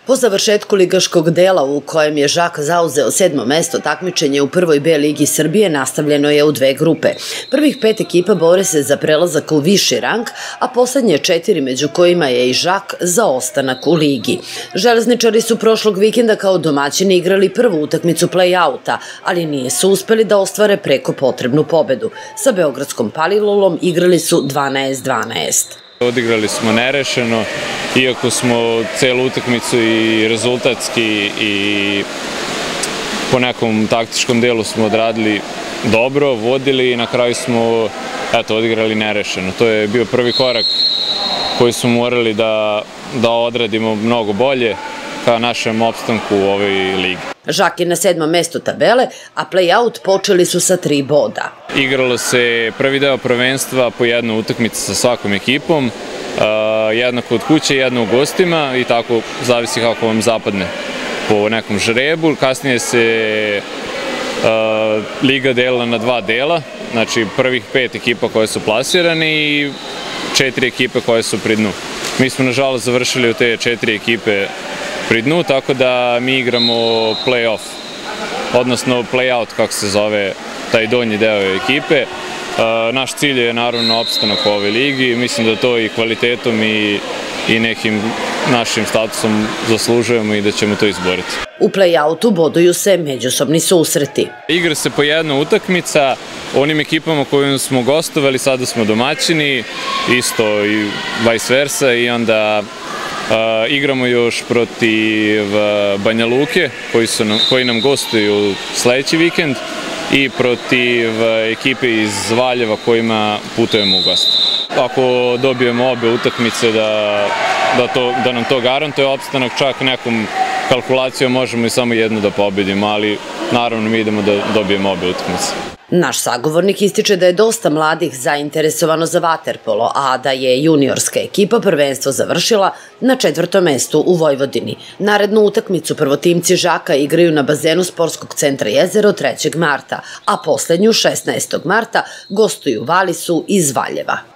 Po završetku ligaškog dela u kojem je Žak zauzeo 7. mesto, takmičenje u prvoj B ligi Srbije nastavljeno je u dve grupe. Prvih 5 ekipa bore se za prelazak u viši rang, a poslednje 4, među kojima je i Žak, za ostanak u ligi. Železničari su prošlog vikenda kao domaćini igrali prvu utakmicu play-outa, ali nisu uspeli da ostvare preko potrebnu pobedu. Sa beogradskom Palilulom igrali su 12-12. Odigrali smo nerešeno, iako smo celu utakmicu i rezultatski i po nekom taktičkom delu smo odradili dobro, vodili i na kraju smo odigrali nerešeno. To je bio prvi korak koji smo morali da odradimo mnogo bolje ka našem opstanku u ovoj ligi. Žak je na 7. mestu tabele, a play-out počeli su sa 3 boda. Igralo se prvi deo prvenstva po jednu utakmicu sa svakom ekipom, jedna kod kuće, jedna u gostima i tako zavisi kako vam zapadne po nekom žrebu. Kasnije se liga delila na 2 dela, znači prvih 5 ekipa koje su plasirane i 4 ekipe koje su pri dnu. Mi smo nažalost završili u te 4 ekipe pri dnu, tako da mi igramo play-off, odnosno play-out, kako se zove taj donji deo ekipe. Naš cilj je naravno opstanak u ovoj ligi, mislim da to i kvalitetom i nekim našim statusom zaslužujemo i da ćemo to izboriti. U play-outu boduju se međusobni susreti. Igra se po jedna utakmica, onim ekipama kojim smo gostovali, sada smo domaćini, isto i vice versa, i onda igramo još protiv Banja Luke, koji nam gostuju sledeći vikend, i protiv ekipe iz Valjeva kojima putujemo u goste. Ako dobijemo obe utakmice da nam to garantuje opstanak, čak nekom kalkulacijom možemo i samo jednu da pobedimo, ali naravno mi idemo da dobijemo obe utakmice. Naš sagovornik ističe da je dosta mladih zainteresovano za vaterpolo, a da je juniorska ekipa prvenstvo završila na 4. mestu u Vojvodini. Narednu utakmicu prvotimci Žaka igraju na bazenu Sportskog centra Jezero 3. marta, a poslednju 16. marta gostuju Valisu iz Valjeva.